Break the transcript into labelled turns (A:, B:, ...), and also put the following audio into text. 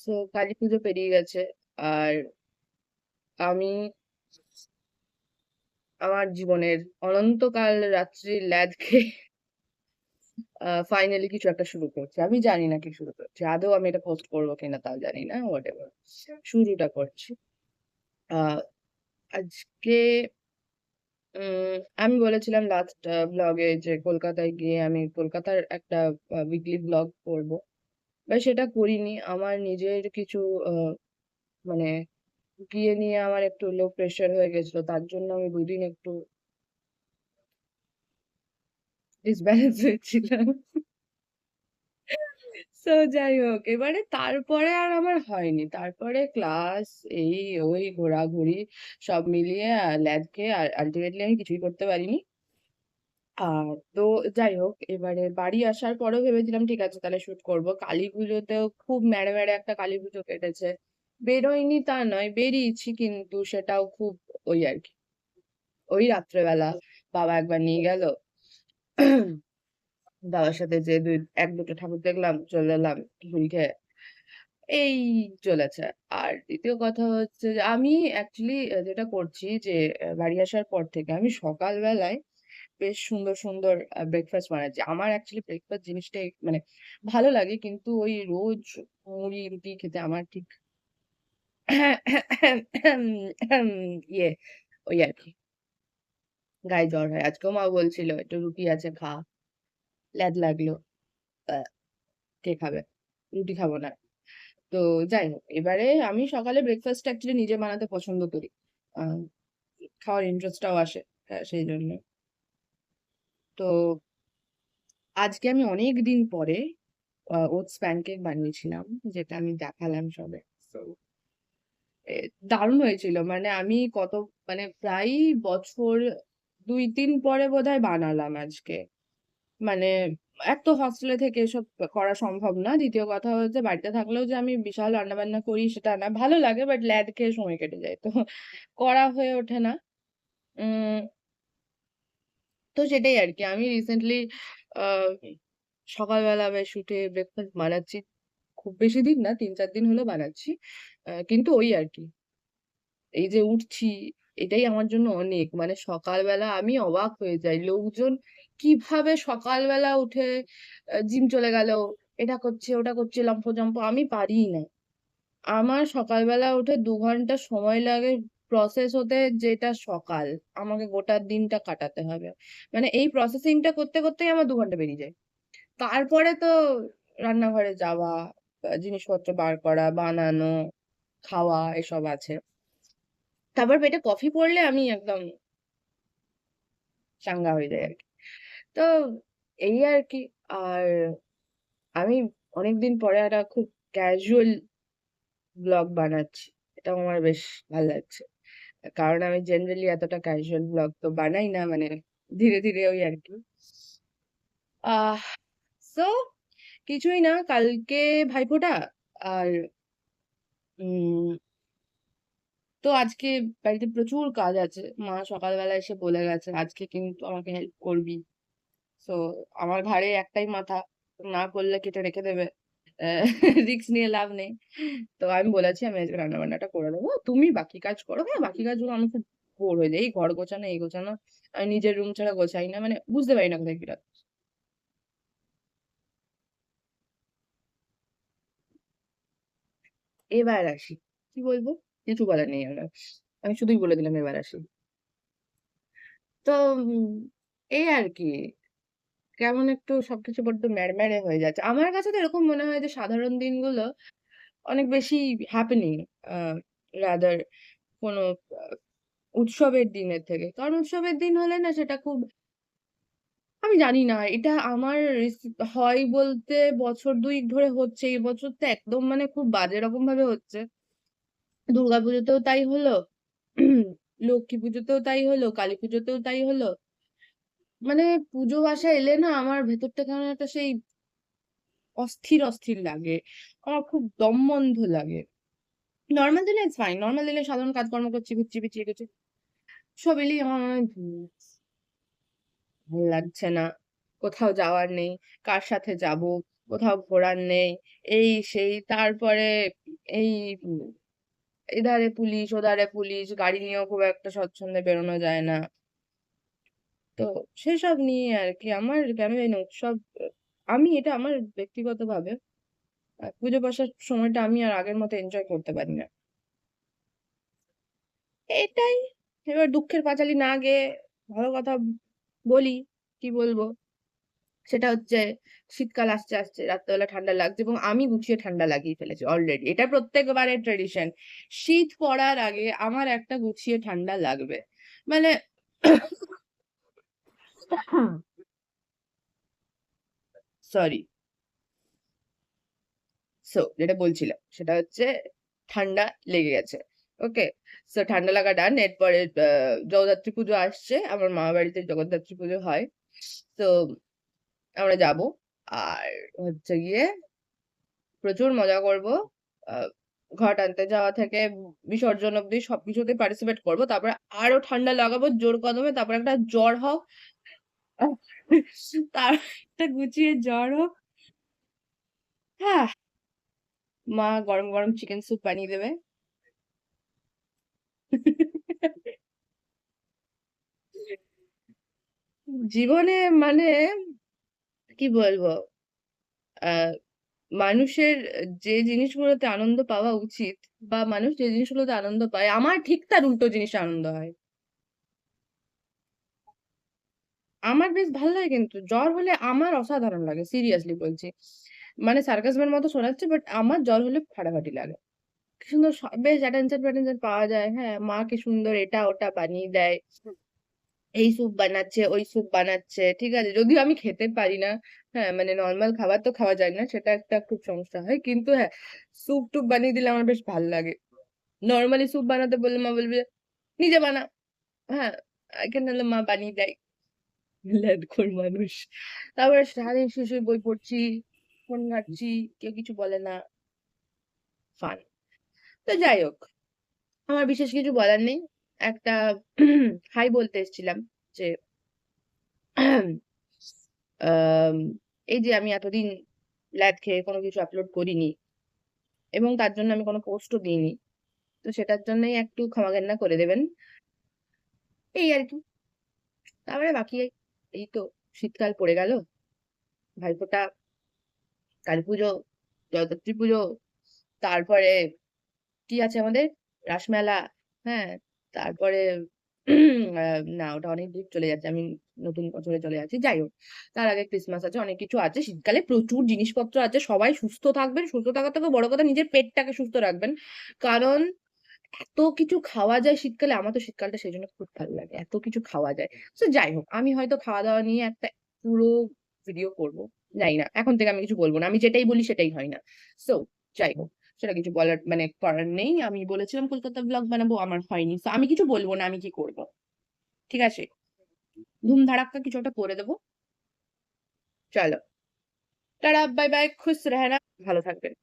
A: So Kali পুজো পেরিয়ে গেছে। আর আমি আমার জীবনের অনন্তকাল রাত্রির ল্যাদ খেয়ে ফাইনালি কিছু একটা শুরু করছি। আমি জানি না কি শুরু করছি। আদৌ আমি এটা পোস্ট করবো কিনা তাও জানি না। হোয়াটএভার। শুরুটা করছি। আ আজকে আমি বলেছিলাম লাস্ট ব্লগে যে কলকাতায় গিয়ে আমি কলকাতার একটা উইকলি ব্লগ করবো। বাট সেটা করিনি। আমার নিজের কিছু আ মানে গিয়ে নিয়ে আমার একটু লো প্রেশার হয়ে গেছিল। তার জন্য আমি ২ দিন একটু ডিসব্যালেন্স হয়েছিলাম। সো যাই হোক, এবারে তারপরে আর আমার হয়নি। তারপরে ক্লাস, এই ওই ঘোরাঘুরি সব মিলিয়ে ল্যাদ খেয়ে আল্টিমেটলি আমি কিছুই করতে পারিনি। তো যাই হোক, এবারে বাড়ি আসার পরেও ভেবেছিলাম ঠিক আছে তাহলে শুট করব। কালীপুজোতেও খুব মেড়ে, মেড়ে একটা কালীপুজো কেটেছে। বেরোইনি তা নয়, বেরিয়েছি কিন্তু সেটাও খুব ওই আরকি। ওই রাত্রেবেলা বাবা একবার নিয়ে গেল। বাবার সাথে যেয়ে ১-২ টা ঠাকুর দেখলাম, চলে এলাম হুল খেয়ে। এই চলেছে। আর ২য় কথা হচ্ছে যে আমি অ্যাকচুয়ালি যেটা করছি যে বাড়ি আসার পর থেকে আমি সকাল বেলায় বেশ সুন্দর, সুন্দর ব্রেকফাস্ট বানাচ্ছি। আমার অ্যাকচুয়ালি ব্রেকফাস্ট জিনিসটাই মানে ভালো লাগে কিন্তু ওই রোজ মুড়ি, রুটি খেতে আমার ঠিক ইয়ে ওই আরকি গায়ে জ্বর হয়। আজকেও মা বলছিল, "একটু রুটি আছে খা।" ল্যাদ লাগলো। আ কে খাবে? রুটি খাবো না। তো যাই হোক, এবারে আমি সকালে ব্রেকফাস্টটা অ্যাকচুয়ালি নিজে বানাতে পছন্দ করি। আ খাওয়ার ইন্টারেস্টটাও আসে সেইজন্য। তো আজকে আমি অনেকদিন পরে ওটস প্যানকেক বানিয়েছিলাম। যেটা আমি দেখালাম সবে। সো এ দারুণ হয়েছিল। মানে আমি মানে প্রায়ই বছর ২-৩ পরে বোধহয় বানালাম আজকে। মানে এক তো হস্টেলে থেকে এসব করা সম্ভব না। ২য় কথা হচ্ছে বাড়িতে থাকলেও যে আমি বিশাল রান্নাবান্না করি সেটা না। ভালো লাগে বাট ল্যাদ খেয়ে সময় কেটে যায়। তো করা হয়ে ওঠে না। উম তো সেটাই আরকি। আমি রিসেন্টলি আ সকালবেলা বেশ উঠে ব্রেকফাস্ট বানাচ্ছি। খুব বেশি দিন না ৩-৪ দিন হলো বানাচ্ছি। কিন্তু ওই আরকি। এই যে উঠছি এটাই আমার জন্য অনেক। মানে সকালবেলা আমি অবাক হয়ে যাই। লোকজন কিভাবে সকালবেলা উঠে জিম চলে গেল, এটা করছে, ওটা করছে, লম্ফ-জম্ফ আমি পারিই না। আমার সকালবেলা উঠে ২ ঘন্টা সময় লাগে প্রসেস হতে যেটা সকাল। আমাকে গোটা দিনটা কাটাতে হবে। মানে এই প্রসেসিং টা করতে, করতেই আমার ২ ঘন্টা বেরিয়ে যায়। তারপরে তো রান্নাঘরে যাওয়া, জিনিসপত্র বার করা, বানানো, খাওয়া এসব আছে। তারপর পেটে কফি পড়লে আমি একদম চাঙ্গা হয়ে যাই আরকি। তো এই আরকি। আর আমি অনেকদিন পরে একটা খুব ক্যাজুয়াল ব্লগ বানাচ্ছি। এটাও আমার বেশ ভাল লাগছে। কারণ আমি জেনারেলি এতটা ক্যাজুয়াল ব্লগ তো বানাই না। মানে ধীরে, ধীরে ওই আরকি। আহ সো কিছুই না। কালকে ভাইফোঁটা। আর উম তো আজকে বাড়িতে প্রচুর কাজ আছে। মা সকালবেলা এসে বলে গেছে, "আজকে কিন্তু আমাকে হেল্প করবি।" সো আমার ঘাড়ে একটাই মাথা। না করলে কেটে রেখে দেবে। অ্যা রিস্ক নিয়ে লাভ নেই। তো আমি বলেছি, "আমি আজকে রান্না-বান্নাটা করে দেবো। তুমি বাকি কাজ করো।" হ্যাঁ, বাকি কাজগুলো আমি খুব বোর হয়ে যাই। এই ঘর গোছানো, এই গোছানো। আমি নিজের রুম ছাড়া গোছাই না। মানে বুঝতে পারি না কোথায় কি রাখবো। এবার আসি। কি বলবো? কিছু বলার নেই আমার। আমি শুধুই বলে দিলাম এবার আসি। তো এই আরকি। কেমন একটু সবকিছু বড্ড ম্যাড়ম্যাড়ে হয়ে যাচ্ছে। আমার কাছে তো এরকম মনে হয় যে সাধারণ দিনগুলো অনেক বেশি হ্যাপেনিং আ রাদার কোনো আ উৎসবের দিনের থেকে। কারণ উৎসবের দিন হলে না সেটা খুব আমি জানি না এটা আমার হয় বলতে বছর ২ ধরে হচ্ছে। এই বছর তো একদম মানে খুব বাজে রকমভাবে হচ্ছে। দুর্গাপুজোতেও তাই হলো, লক্ষ্মী পুজোতেও তাই হলো, কালী পুজোতেও তাই হলো। মানে পুজো বাসা এলে না আমার ভেতরটা কেমন একটা সেই অস্থির, অস্থির লাগে। আমার খুব দম বন্ধ লাগে। নরমাল দিনে ইটস ফাইন। নরমাল দিনে সাধারণ কাজকর্ম করছি, ঘুরছি, ফিরছি, এগোচ্ছি। সব মিলিয়ে আমার মনে হয় ভাল লাগছে না। কোথাও যাওয়ার নেই। কার সাথে যাবো? কোথাও ঘোরার নেই, এই সেই। তারপরে এই এধারে পুলিশ ওধারে পুলিশ, গাড়ি নিয়েও খুব একটা স্বচ্ছন্দে বেরোনো যায় না। তো সেসব নিয়ে আর কি আমার কেন জানি না উৎসব, আমি এটা আমার ব্যক্তিগত ভাবে পুজো পাশার সময়টা আমি আর আগের মতো এনজয় করতে পারি না। এটাই। এবার দুঃখের পাঁচালী না গেয়ে ভালো কথা বলি, কি বলবো, সেটা হচ্ছে শীতকাল আসছে আসছে, রাত্রেবেলা ঠান্ডা লাগছে এবং আমি গুছিয়ে ঠান্ডা লাগিয়ে ফেলেছি অলরেডি। এটা প্রত্যেকবারের ট্রেডিশন, শীত পড়ার আগে আমার একটা গুছিয়ে ঠান্ডা লাগবে। মানে সরি। সো যেটা বলছিলাম সেটা হচ্ছে ঠান্ডা লেগে গেছে। ওকে, সো ঠান্ডা লাগা ডান। এরপরে জগদ্ধাত্রী পুজো আসছে, আমার মামা বাড়িতে জগদ্ধাত্রী পুজো হয়। তো আমরা যাব, আর হচ্ছে গিয়ে প্রচুর মজা করব। ঘট আনতে যাওয়া থেকে বিসর্জন অব্দি সবকিছুতে পার্টিসিপেট করব। তারপরে আরো ঠান্ডা লাগাবো জোর কদমে। তারপর একটা জ্বর হোক, তার একটা গুছিয়ে জ্বর হোক। হ্যাঁ, মা গরম গরম চিকেন স্যুপ বানিয়ে দেবে। জীবনে মানে কি বলবো, আহ মানুষের যে জিনিসগুলোতে আনন্দ পাওয়া উচিত, বা মানুষ যে জিনিসগুলোতে আনন্দ পায়, আমার ঠিক তার উল্টো জিনিসে আনন্দ হয়। আমার বেশ ভাল লাগে, কিন্তু জ্বর হলে আমার অসাধারণ লাগে, সিরিয়াসলি বলছি। মানে সার্কাসমের মতো শোনাচ্ছে, বাট আমার জ্বর হলে ফাটাফাটি লাগে। কি সুন্দর বেশ অ্যাটেনশন ফ্যাটেনশন পাওয়া যায়। হ্যাঁ, মা কি সুন্দর এটা ওটা বানিয়ে দেয়, এই স্যুপ বানাচ্ছে ওই স্যুপ বানাচ্ছে, ঠিক আছে, যদিও আমি খেতে পারি না। হ্যাঁ, মানে নর্মাল খাবার তো খাওয়া যায় না, সেটা একটা খুব সমস্যা হয়, কিন্তু হ্যাঁ, স্যুপ টুপ বানিয়ে দিলে আমার বেশ ভালো লাগে। নর্মালি স্যুপ বানাতে বললে মা বলবে নিজে বানা। হ্যাঁ, এখানে হলে মা বানিয়ে দেয়। ল্যাদখোর মানুষ। তারপরে সারাদিন শুয়ে শুয়ে বই পড়ছি, ফোন ঘাঁটছি, কেউ কিছু বলে না, ফান। তো যাই হোক, আমার বিশেষ কিছু বলার নেই। একটা হাই বলতে এসেছিলাম যে আম, এই যে আমি এতদিন ল্যাদ খেয়ে কোনো কিছু আপলোড করিনি, এবং তার জন্য আমি কোনো পোস্টও দিইনি, তো সেটার জন্যই একটু ক্ষমাঘেন্না করে দেবেন, এই আর কি। তারপরে বাকি এই তো, শীতকাল পড়ে গেল, ভাইফোঁটা, কালী পুজো, জগদ্ধাত্রী পুজো, তারপরে কি আছে আমাদের, রাসমেলা। হ্যাঁ, তারপরে না, ওটা অনেক দূর চলে যাচ্ছে, আমি নতুন বছরে চলে যাচ্ছি। যাই হোক, তার আগে ক্রিসমাস আছে, অনেক কিছু আছে, শীতকালে প্রচুর জিনিসপত্র আছে। সবাই সুস্থ থাকবেন, সুস্থ থাকার থেকে বড় কথা নিজের পেটটাকে সুস্থ রাখবেন, কারণ এত কিছু খাওয়া যায় শীতকালে। আমার তো শীতকালটা সেই জন্য খুব ভালো লাগে, এত কিছু খাওয়া যায়। তো যাই হোক, আমি হয়তো খাওয়া দাওয়া নিয়ে একটা পুরো ভিডিও করব, জানি না, এখন থেকে আমি কিছু বলবো না, আমি যেটাই বলি সেটাই হয় না। সো যাই হোক, সেটা কিছু বলার মানে করার নেই। আমি বলেছিলাম কলকাতা ব্লগ বানাবো, আমার হয়নি, তো আমি কিছু বলবো না, আমি কি করব, ঠিক আছে, ধুম ধাড়াক্কা কিছু একটা করে দেবো। চলো, টাটা, বাই বাই, খুশ রেহানা, ভালো থাকবেন।